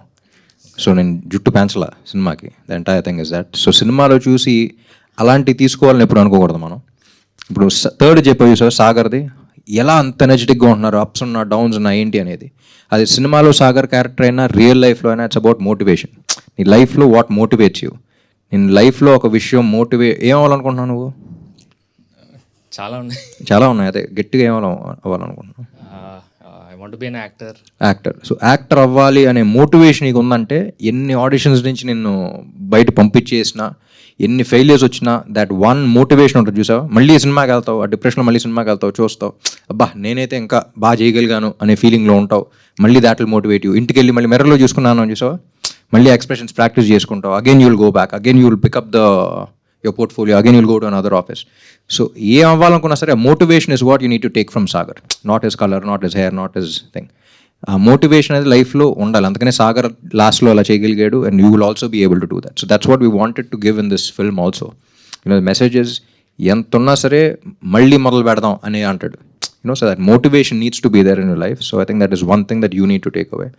సో నేను జుట్టు పెంచలా సినిమాకి, the entire thing is that. So సినిమాలో చూసి అలాంటివి తీసుకోవాలని ఎప్పుడు అనుకోకూడదు మనం. ఇప్పుడు థర్డ్ చెప్పేవి సార్ సాగర్ది, ఎలా అంత ఎనర్జెటిక్గా ఉంటున్నారు, అప్స్ ఉన్నా డౌన్స్ ఉన్నా ఏంటి అనేది. అది సినిమాలో సాగర్ క్యారెక్టర్ అయినా రియల్ లైఫ్లో అయినా ఇట్స్ అబౌట్ మోటివేషన్. నీ లైఫ్లో వాట్ మోటివేట్స్ యూ. నేను లైఫ్లో ఒక విషయం ఏం అవ్వాలనుకుంటున్నావు నువ్వు? చాలా ఉన్నాయి. అదే గట్టిగా అవ్వాలనుకుంటున్నావు? I want to be an actor. So actor అవ్వాలి అనే మోటివేషన్ నీకు ఉందంటే ఎన్ని ఆడిషన్స్ నుంచి నిన్ను బయట పంపించేసినా, ఎన్ని ఫెయిలియర్స్ వచ్చినా, దట్ వన్ మోటివేషన్ ఉంటుంది చూసావు. మళ్ళీ సినిమాకి వెళ్తావు, ఆ డిప్రెషన్లో మళ్ళీ సినిమాకి వెళ్తావు, చూస్తావు అబ్బా నేనైతే ఇంకా బాగా చేయగలిగాను అనే ఫీలింగ్లో ఉంటావు. మళ్ళీ దాట్ విల్ మోటివేట్ యూ. ఇంటికి వెళ్ళి మళ్ళీ మిర్రర్లో చూసుకున్నాను అని చూసావు, మళ్ళీ ఎక్స్ప్రెషన్స్ ప్రాక్టీస్ చేసుకుంటావు. Again you will go back, again you will pick up your portfolio, again you'll go to another office. So ఏ అవ్వాలనుకున్నా సరే motivation is what you need to take from Sagar, not his colour, not his hair, not his thing. ఆ motivation అనేది లైఫ్లో ఉండాలి. అందుకనే సాగర్ లాస్ట్లో అలా చేయగలిగాడు and you will also be able to do that. So that's what we wanted to give in this film also. The messages ఎంత ఉన్నా సరే మళ్ళీ మొదలు పెడదాం అని అంటాడు. So that motivation needs to be there in your life. So I think that is one thing that you need to take away.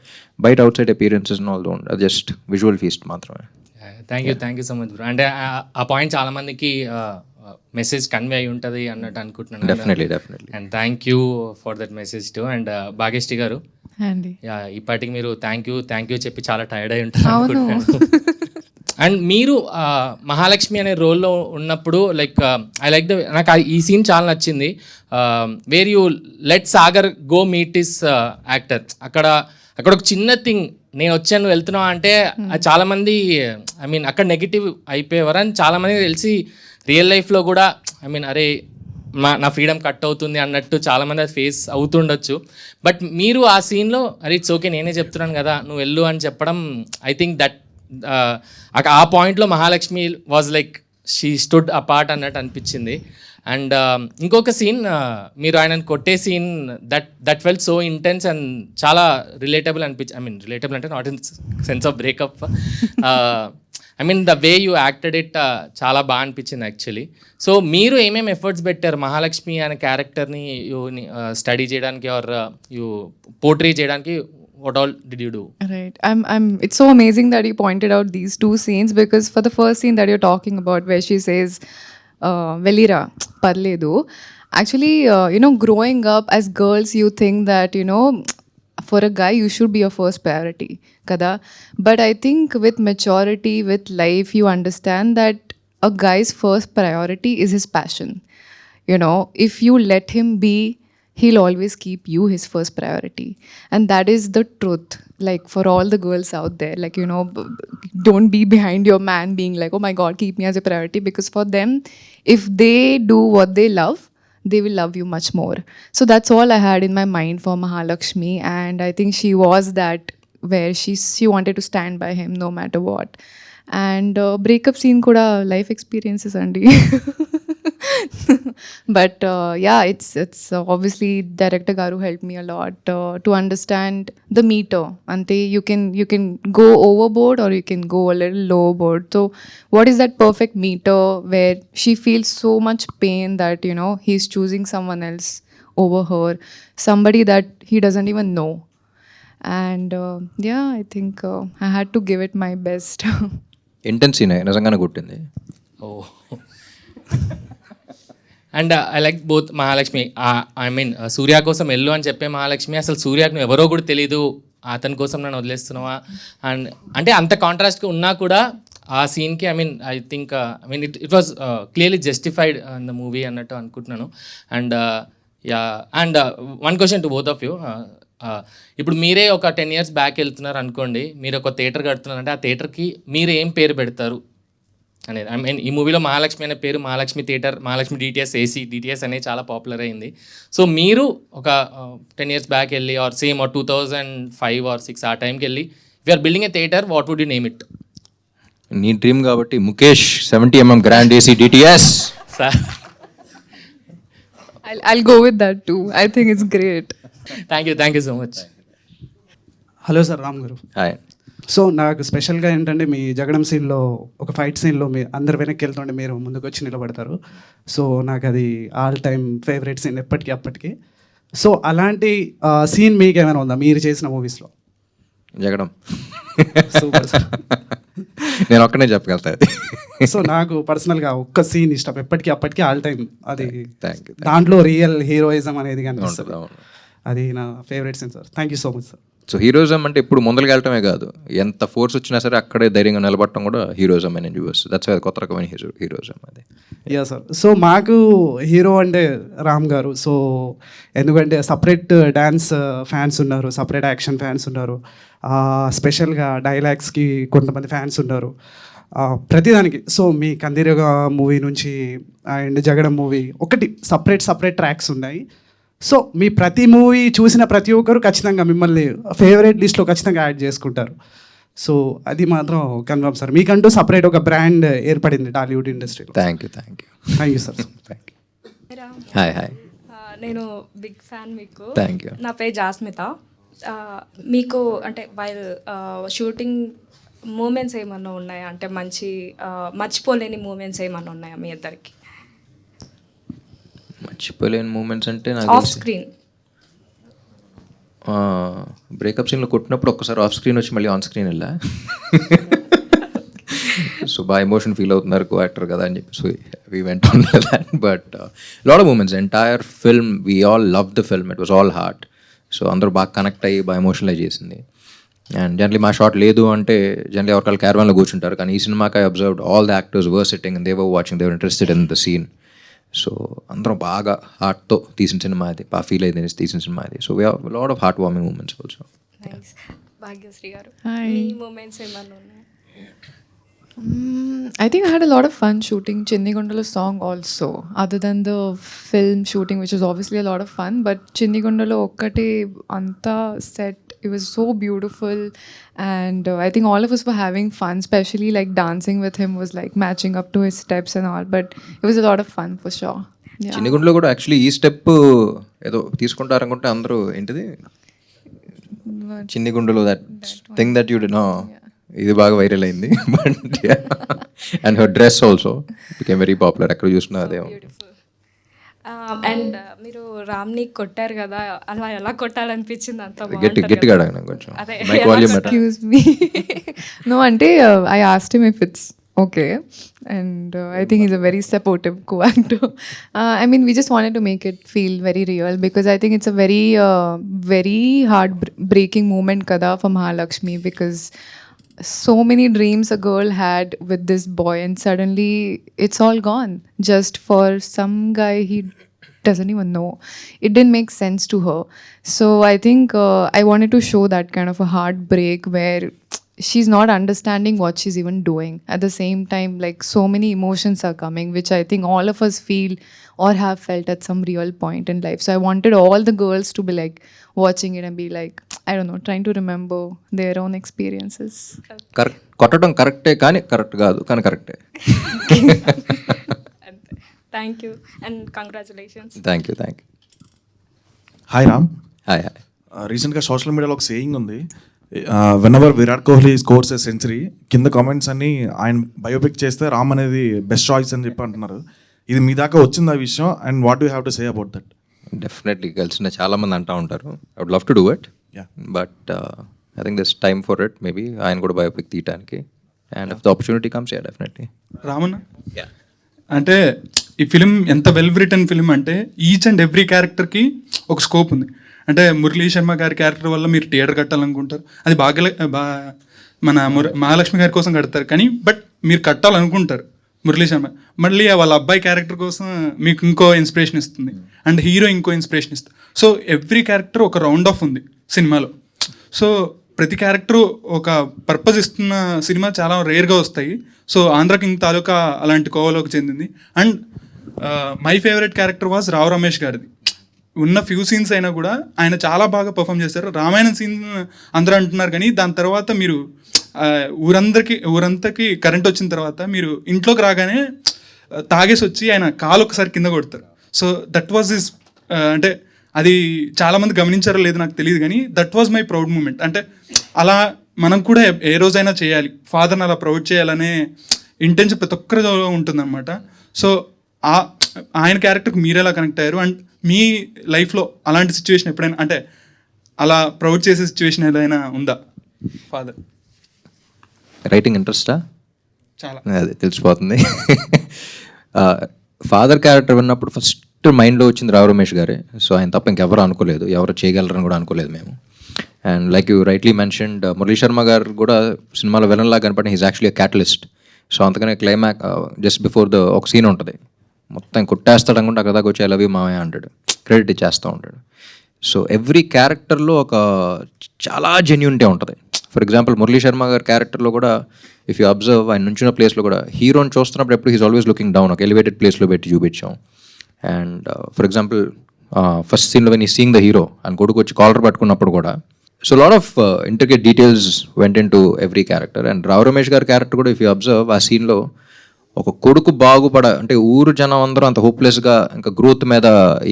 Bite outside appearances and all don't, just visual feast మాత్రమే. Thank you so much bro. అంటే ఆ point చాలా మందికి message convey అయి ఉంటుంది అన్నట్టు అనుకుంటున్నాను. Definitely and thank you for that message too. And Bhagyashree గారు, ఇప్పటికి మీరు థ్యాంక్ యూ చెప్పి చాలా టైర్డ్ అయి ఉంటారు అనుకుంటున్నాను. అండ్ మీరు మహాలక్ష్మి అనే రోల్లో ఉన్నప్పుడు లైక్ ఐ లైక్ నాకు ఈ సీన్ చాలా నచ్చింది. Where you let Sagar go meet is actor. అక్కడ ఒక చిన్న థింగ్, నేను వచ్చాను వెళ్తున్నావు అంటే చాలా మంది ఐ మీన్ అక్కడ నెగిటివ్ అయిపోయేవారు. అని చాలామంది తెలిసి రియల్ లైఫ్లో కూడా ఐ మీన్ అరే నా ఫ్రీడమ్ కట్ అవుతుంది అన్నట్టు చాలామంది అది ఫేస్ అవుతుండొచ్చు. బట్ మీరు ఆ సీన్లో అరే ఇట్స్ ఓకే నేనే చెప్తున్నాను కదా నువ్వు వెళ్ళు అని చెప్పడం, ఐ థింక్ దట్ ఆ పాయింట్లో Mahalakshmi was like she stood apart అన్నట్టు అనిపించింది. అండ్ ఇంకొక సీన్, మీరు ఆయనను కొట్టే scene that felt so intense and చాలా రిలేటబుల్ ఐ మీన్ రిలేటబుల్ అంటే not in sense of breakup, I mean the way you acted it చాలా బాగా అనిపించింది యాక్చువల్లీ. సో మీరు ఏమేమి ఎఫర్ట్స్ పెట్టారు మహాలక్ష్మి అనే క్యారెక్టర్ని స్టడీ చేయడానికి ఆర్ యూ పోర్ట్రే చేయడానికి? What all did you do? Right. It's so amazing that you pointed out these two scenes, because for the first scene that you're talking about where she says, Velira, parledu. Actually, growing up as girls, you think that, for a guy, you should be your first priority. Kada? But I think with maturity, with life, you understand that a guy's first priority is his passion. If you let him be, he'll always keep you his first priority. And that is the truth. Like for all the girls out there, like, don't be behind your man being like, oh my God, keep me as a priority. Because for them, if they do what they love, they will love you much more. So that's all I had in my mind for Mahalakshmi. And I think she was that, where she wanted to stand by him no matter what. And breakup scene kuda life experiences andi. But yeah, it's obviously director garu helped me a lot to understand the meter. Ante you can go overboard or you can go a little lowerboard. So what is that perfect meter where she feels so much pain that he's choosing someone else over her, somebody that he doesn't even know. And yeah, I think I had to give it my best. Intense scene నిజంగానే కొట్టింది. Oh and I like both Mahalakshmi. I mean Surya కోసం వెళ్ళు అని చెప్పే మహాలక్ష్మి, అసలు సూర్యకు నువ్వు ఎవరో కూడా తెలీదు, అతని కోసం నన్ను వదిలేస్తున్నావా అండ్ అంటే అంత కాంట్రాస్ట్గా ఉన్నా కూడా ఆ సీన్కి I think it was clearly justified in the movie అన్నట్టు అనుకుంటున్నాను. And and one question to both of you. ఇప్పుడు మీరే ఒక 10 years బ్యాక్ వెళ్తున్నారు అనుకోండి, మీరు ఒక థియేటర్ కడుతున్నారంటే ఆ థియేటర్కి మీరు ఏం పేరు పెడతారు అనేది. ఐ మీన్ ఈ మూవీలో మహాలక్ష్మి అనే పేరు Mahalakshmi theatre, Mahalakshmi DTS AC, DTS అనేది చాలా పాపులర్ అయింది. సో మీరు ఒక 10 years బ్యాక్ వెళ్ళి ఆర్ సేమ్ ఆర్ 2005 or 2006 ఆ టైంకి వెళ్ళి if are building a theatre, what would you name it? నీ డ్రీమ్ కాబట్టి Mukesh 70mm grand AC DTS. Sir I'll go with that too. I think it's great. Thank you so much. Hello sir, Ram గారు. Hi. So నాకు స్పెషల్గా ఏంటంటే మీ జగడం సీన్లో ఒక fight సీన్లో మీ అందరు వెనక్కి వెళ్తుంటే మీరు ముందుకు వచ్చి నిలబడతారు. సో నాకు అది ఆల్ టైమ్ ఫేవరెట్ సీన్ ఎప్పటికీ అప్పటికి. సో అలాంటి సీన్ మీకు ఏమైనా ఉందా మీరు చేసిన మూవీస్లో? జగడం. Super sir. నేను ఒక్కనే చెప్పగలుగుతా అది. సో నాకు పర్సనల్గా ఒక్క సీన్ ఇష్టం ఎప్పటికీ అప్పటికి ఆల్ టైమ్. అది థ్యాంక్ యూ. దాంట్లో రియల్ హీరోయిజం అనేది కనిపిస్తుంది. అవును. అది నా favourite scene sir. Thank you so much sir. So heroism అంటే ఇప్పుడు ముందరికి వెళ్ళటమే కాదు, ఎంత ఫోర్స్ వచ్చినా సరే అక్కడే ధైర్యంగా నిలబడటం కూడా హీరోయిజం అని చూపిస్తుంది. దట్స్ కొత్త రకమైన హీరోయిజం అది. Yeah sir. సో మాకు హీరో అంటే రామ్ గారు. సో ఎందుకంటే సపరేట్ డ్యాన్స్ ఫ్యాన్స్ ఉన్నారు, సపరేట్ యాక్షన్ ఫ్యాన్స్ ఉన్నారు, స్పెషల్గా డైలాగ్స్కి కొంతమంది ఫ్యాన్స్ ఉన్నారు, ప్రతిదానికి. సో మీ కందిరగ మూవీ నుంచి అండ్ జగడం మూవీ ఒకటి సపరేట్ ట్రాక్స్ ఉన్నాయి. సో మీ ప్రతి మూవీ చూసిన ప్రతి ఒక్కరు ఖచ్చితంగా మిమ్మల్ని ఫేవరెట్ లిస్ట్లో ఖచ్చితంగా యాడ్ చేసుకుంటారు. సో అది మాత్రం కన్ఫర్మ్ సార్. మీకంటూ సపరేట్ ఒక బ్రాండ్ ఏర్పడింది టాలీవుడ్ ఇండస్ట్రీలో. Thank you. Thank you sir. Thank you. Hi. నేను బిగ్ ఫ్యాన్ మీకు. Thank you. నా పేరు జాస్మిత. మీకు అంటే వైల్ షూటింగ్ మూమెంట్స్ ఏమన్నా ఉన్నాయా? అంటే మంచి మర్చిపోలేని మూమెంట్స్ ఏమన్నా ఉన్నాయా మీ ఇద్దరికి? మర్చిపోలేని మూమెంట్స్ అంటే నాకు ఆఫ్ స్క్రీన్ బ్రేకప్ సీన్లో కొట్టినప్పుడు ఒక్కసారి ఆఫ్ స్క్రీన్ వచ్చి మళ్ళీ ఆన్ స్క్రీన్ వెళ్ళా. సో బాగా ఎమోషన్ ఫీల్ అవుతున్నారు కో యాక్టర్ కదా అని చెప్పి. So we went on that. But lot of moments, entire film we all love the film. It was all heart. So అందరూ బాగా కనెక్ట్ అయ్యి బాగా ఎమోషనలైజ్ చేసింది. అండ్ జనరలీ మా షాట్ లేదు అంటే జనరలీ ఎవరికాళ్ళు క్యారవాన్లో కూర్చుంటారు, కానీ ఈ సినిమాకి I observed all the actors were sitting and they were watching, they were interested in the scene. So అందరం బాగా హార్ట్తో తీసిన సినిమా అది, బాగా ఫీల్ అయితే తీసిన సినిమా అది. So we have lot of heartwarming moments also. Bhagyashree గారు, Hi. మీ మూమెంట్స్ ఏమన్నా ఉన్నాయా? I think I had a lot of fun shooting Chinni Gundala song also, other than the film shooting, which was obviously a lot of fun. But Chinni Gundala okkate anta set, it was so beautiful, and I think all of us were having fun, especially like dancing with him was like matching up to his steps and all. But it was a lot of fun for sure. Yeah. చిన్నగుండలో కూడా actually ఈ step ఏదో తీసుకుంటారనుకుంటే అందరూ ఏంటిది చిన్ని గుండెలో that thing that you డి know, ఇది బాగా వైరల్ అయింది. But and her dress also became very popular. ఎక్కడ చూసినా అదే. అండ్ మీరు రామ్ని కొట్టారు కదా, అలా ఎలా కొట్టాలనిపించింది? అంత గట్టిగా అడగను కొంచెం. అదే mic volume better. Excuse me. No, ante I asked him if it's okay, and I think he's a very supportive co-actor. I mean, we just wanted to make it feel very real, because I think it's a very heart-breaking moment kada for Mahalakshmi, because so many dreams a girl had with this boy, and suddenly it's all gone just for some guy he doesn't even know. It didn't make sense to her. So I think I wanted to show that kind of a heartbreak where she's not understanding what she's even doing. At the same time, like, so many emotions are coming, which I think all of us feel or have felt at some real point in life. So I wanted all the girls to be like watching it and be like, I don't know, trying to remember their own experiences. కొట్టడం కరెక్టే కానీ correct కాదు, కానీ కరెక్టే. Thank you and congratulations. Thank you. Hi Ram. Hi. రీసెంట్గా social మీడియాలో ఒక saying ఉంది, when ever Virat Kohli scores a century, కింద కామెంట్స్ అన్ని ఆయన బయోపిక్ చేస్తే రామ్ అనేది బెస్ట్ చాయిస్ అని చెప్పి అంటున్నారు. ఇది మీ దాకా వచ్చింది ఆ విషయం, and what you have to say about that? Definitely కలిసిన చాలా మంది అంటూ ఉంటారు. I would love to do it, but I think this time for it. Maybe ఆయన కూడా బయోపిక్ తీయడానికి, and if the opportunity comes, yeah definitely. Ramanna, అంటే ఈ ఫిలిం ఎంత వెల్ రిటర్న్ ఫిలిం అంటే ఈచ్ అండ్ ఎవ్రీ క్యారెక్టర్కి ఒక స్కోప్ ఉంది. అంటే మురళీ శర్మ గారి క్యారెక్టర్ వల్ల మీరు థియేటర్ కట్టాలనుకుంటారు, అది మన మహాలక్ష్మి గారి కోసం కడతారు, కానీ బట్ మీరు కట్టాలనుకుంటారు మురళీ శర్మ, మళ్ళీ వాళ్ళ అబ్బాయి క్యారెక్టర్ కోసం మీకు ఇంకో ఇన్స్పిరేషన్ ఇస్తుంది, అండ్ హీరో ఇంకో ఇన్స్పిరేషన్ ఇస్తుంది. సో ఎవ్రీ క్యారెక్టర్ ఒక రౌండ్ ఆఫ్ ఉంది సినిమాలో. సో ప్రతి క్యారెక్టర్ ఒక పర్పస్ ఇస్తున్న సినిమా చాలా రేర్గా వస్తాయి. సో ఆంధ్ర కింగ్ తాలూకా అలాంటి కోవలోకి చెందింది. And my favourite character was Rao Ramesh గారిది. ఉన్న ఫ్యూ సీన్స్ అయినా కూడా ఆయన చాలా బాగా పర్ఫామ్ చేశారు. రామాయణం సీన్ అందరూ అంటున్నారు, కానీ దాని తర్వాత మీరు ఊరంతకి కరెంట్ వచ్చిన తర్వాత మీరు ఇంట్లోకి రాగానే తాగేసి వచ్చి ఆయన కాలు ఒకసారి కింద కొడతారు. సో దట్ వాజ్ హిస్, అంటే అది చాలామంది గమనించారో లేదో నాకు తెలియదు కానీ that was my proud moment. అంటే అలా మనం కూడా ఏ రోజైనా చేయాలి, ఫాదర్ని అలా ప్రౌడ్ చేయాలనే ఇంటెన్షన్ ప్రతి ఒక్కరిలో ఉంటుందన్నమాట. సో ఆయన క్యారెక్టర్కి మీరు ఎలా కనెక్ట్ అయ్యారు, అండ్ మీ లైఫ్లో అలాంటి సిచ్యువేషన్ ఎప్పుడైనా, అంటే అలా ప్రౌడ్ చేసే సిచ్యువేషన్ ఏదైనా ఉందా ఫాదర్? రైటింగ్ ఇంట్రెస్టా? చాలా. అదే తెలిసిపోతుంది. ఫాదర్ క్యారెక్టర్ విన్నప్పుడు ఫస్ట్ మైండ్లో వచ్చింది రావు రమేష్ గారే. సో ఆయన తప్ప ఇంకెవరు అనుకోలేదు, ఎవరు చేయగలరని కూడా అనుకోలేదు మేము. And like you rightly mentioned, Murali Sharma garu కూడా సినిమాలో విలన్ లాగా కనపడిన హీజ్ యాక్చువల్లీ క్యాటలిస్ట్. సో అంతకనే క్లైమాక్ జస్ట్ బిఫోర్ ఒక సీన్ ఉంటుంది, మొత్తం కొట్టేస్తాడు అనుకుంటే అక్కడ దాకా వచ్చి ఐ లవ్ యూ మావయ్య అంటాడు, క్రెడిట్ ఇచ్చేస్తూ ఉంటాడు. సో ఎవ్రీ క్యారెక్టర్లో ఒక చాలా జెన్యూనిటీ ఉంటుంది. ఫర్ ఎగ్జాంపుల్ మురళీ శర్మ గారి క్యారెక్టర్లో కూడా ఇఫ్ యూ అబ్జర్వ్, ఆయన నుంచిన ప్లేస్లో కూడా హీరోని చూస్తున్నప్పుడు ఎప్పుడు హీస్ ఆల్వేస్ లుకింగ్ డౌన్, ఒక ఎలివేటెడ్ ప్లేస్లో పెట్టి చూపించాం. అండ్ ఫర్ ఎగ్జాంపుల్ ఫస్ట్ సీన్లో when he seeing the hero అని కొడుకు వచ్చి కాలర్ పట్టుకున్నప్పుడు కూడా, so lot of intricate details went into every character. అండ్ రావు రమేష్ గారి క్యారెక్టర్ కూడా ఇఫ్ యూ అబ్జర్వ్, ఆ సీన్లో ఒక కొడుకు అంటే ఊరు జనం అందరూ అంత హోప్లెస్గా ఇంకా గ్రోత్ మీద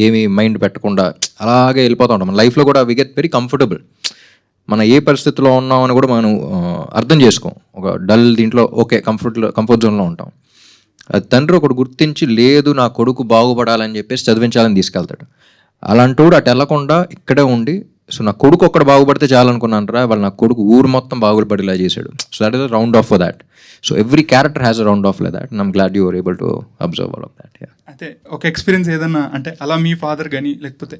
ఏమీ మైండ్ పెట్టకుండా అలాగే వెళ్ళిపోతూ ఉంటాం. మన లైఫ్లో కూడా వి గెట్ వెరీ కంఫర్టబుల్. మన ఏ పరిస్థితిలో ఉన్నామని కూడా మనం అర్థం చేసుకోం. ఒక డల్ దీంట్లో ఓకే కంఫర్ట్ జోన్లో ఉంటాం. అది తండ్రి ఒకటి గుర్తించి లేదు నా కొడుకు బాగుపడాలని చెప్పేసి చదివించాలని తీసుకెళ్తాడు. అలాంటోడు అటు వెళ్ళకుండా ఇక్కడే ఉండి, సో నా కొడుకు ఒక్కడ బాగుపడితే చాలనుకున్నాను రా, వాళ్ళు నా కొడుకు ఊరు మొత్తం బాగుపడేలా చేశాడు. So that is a round of for that. So every character has a round of like that. I'm glad you are able to observe all of that. అయితే ఒక ఎక్స్పీరియన్స్ ఏదన్నా, అంటే అలా మీ ఫాదర్ కానీ లేకపోతే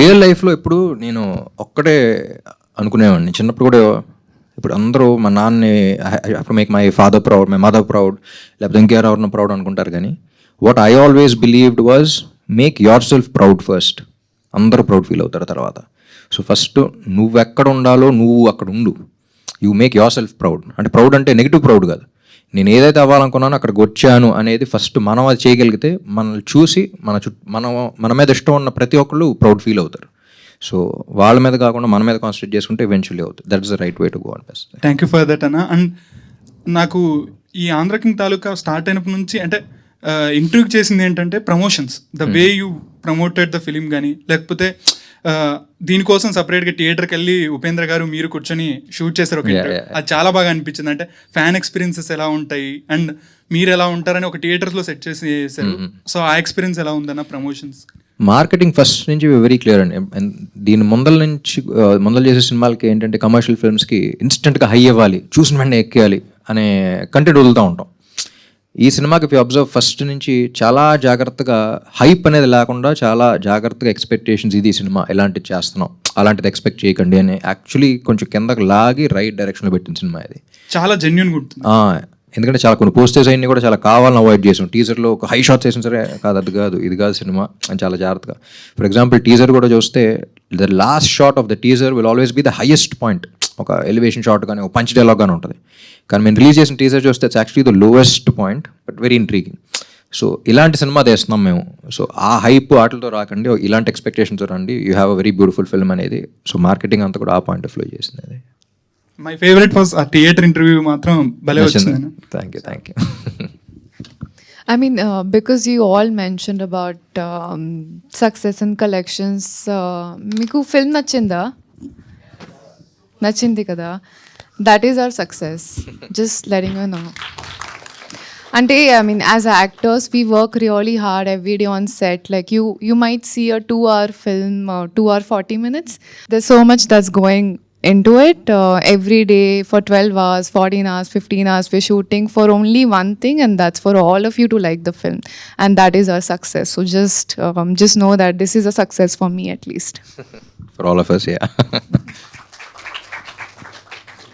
రియల్ లైఫ్లో ఇప్పుడు నేను ఒక్కడే అనుకునేవాడిని చిన్నప్పుడు కూడా. ఇప్పుడు అందరూ మా నాన్నని make my father proud, my mother proud, లేకపోతే ఇంకెవరెవరినో ప్రౌడ్ అనుకుంటారు. కానీ what I always believed was make your self proud first. అందరూ ప్రౌడ్ ఫీల్ అవుతారు తర్వాత. సో ఫస్ట్ నువ్వు ఎక్కడ ఉండాలో నువ్వు అక్కడ ఉండు. You make your self proud. అంటే ప్రౌడ్ అంటే నెగిటివ్ ప్రౌడ్ కాదు, నేను ఏదైతే అవ్వాలనుకున్నానో అక్కడికి వచ్చాను అనేది ఫస్ట్ మనం అది చేయగలిగితే మనల్ని చూసి మన మీద ఇష్టం ఉన్న ప్రతి ఒక్కళ్ళు ప్రౌడ్ ఫీల్ అవుతారు. సో వాళ్ళ మీద కాకుండా మన మీద కాన్సన్ట్రేట్ చేసుకుంటే ఈవెన్చువల్లీ అవుతుంది. That is the right way to go. Best. Thank you for that అన్న. అండ్ నాకు ఈ ఆంధ్ర కింగ్ తాలూకా స్టార్ట్ అయినప్పటి నుంచి అంటే ఇంటర్వ్యూ చేసింది ఏంటంటే promotions, the way you promoted the film కానీ, లేకపోతే దీనికోసం సపరేట్గా థియేటర్కి వెళ్ళి ఉపేంద్ర గారు మీరు కూర్చొని షూట్ చేశారు ఒక ఇంటర్వ్యూ. అది చాలా బాగా అనిపించింది. అంటే ఫ్యాన్ ఎక్స్పీరియన్సెస్ ఎలా ఉంటాయి అండ్ మీరు ఎలా ఉంటారని ఒక థియేటర్స్లో సెట్ చేశారు. సో ఆ ఎక్స్పీరియన్స్ ఎలా ఉందన్న ప్రమోషన్స్? మార్కెటింగ్ ఫస్ట్ నుంచి వెరీ క్లియర్ అండి. దీని ముందల చేసే సినిమాలకి ఏంటంటే కమర్షియల్ ఫిల్మ్స్కి ఇన్స్టెంట్గా హై ఇవ్వాలి, చూసిన వెంటనే ఎక్కేయాలి అనే కంటెంట్ వదులుతూ ఉంటాం. ఈ సినిమాకి ఇఫ్ యూ అబ్జర్వ్ ఫస్ట్ నుంచి చాలా జాగ్రత్తగా హైప్ అనేది లేకుండా చాలా జాగ్రత్తగా ఎక్స్పెక్టేషన్స్, ఇది సినిమా ఎలాంటిది చేస్తున్నాం అలాంటిది ఎక్స్పెక్ట్ చేయకండి అని యాక్చువల్లీ కొంచెం కిందకి లాగి రైట్ డైరెక్షన్లో పెట్టిన సినిమా ఇది. చాలా జెన్యూన్గా ఉంటుంది. ఎందుకంటే చాలా కొన్ని పోస్టర్స్ అయినా కూడా చాలా కావాలని అవాయిడ్ చేసాం. టీజర్లో ఒక హై షాట్స్ వేసిన సరే కాదు, అది కాదు ఇది కాదు సినిమా అని చాలా జాగ్రత్తగా. ఫర్ ఎగ్జాంపుల్ టీజర్ కూడా చూస్తే the last shot of the teaser will always be the highest point. ఒక ఎలివేషన్ షాట్ కానీ ఒక పంచ్ డైలాగ్ కానీ ఉంటుంది. కానీ మేము రిలీజ్ చేసిన టీజర్ చూస్తే it's actually the lowest point but very intriguing. So ఇలాంటి సినిమా తెస్తున్నాం మేము. సో ఆ హైప్ ఆటలతో రాకండి, ఇలాంటి ఎక్స్పెక్టేషన్తో రండి, you have a very beautiful film అనేది. సో మార్కెటింగ్ అంతా కూడా ఆ పాయింట్ ఆఫ్ వ్యూ చేసింది అది. మై ఫేవరెట్ వాజ్ ఆ థియేటర్ ఇంటర్వ్యూ మాత్రం భలే వచ్చింది. Thank you. I mean, because you all mentioned about success and collections, మీకు ఫిల్మ్ నచ్చిందా? నచ్చింది కదా, that is our success. Just letting you know. అంటే I mean, as actors, we work really hard every day on set. Like you might see a 2-hour film, 2 hour 40 minutes. There's so much that's going into it. Every day for 12 hours, 14 hours, 15 hours, we're shooting for only one thing, and that's for all of you to like the film. And that is our success. So just know that this is a success for me at least. For all of us, yeah.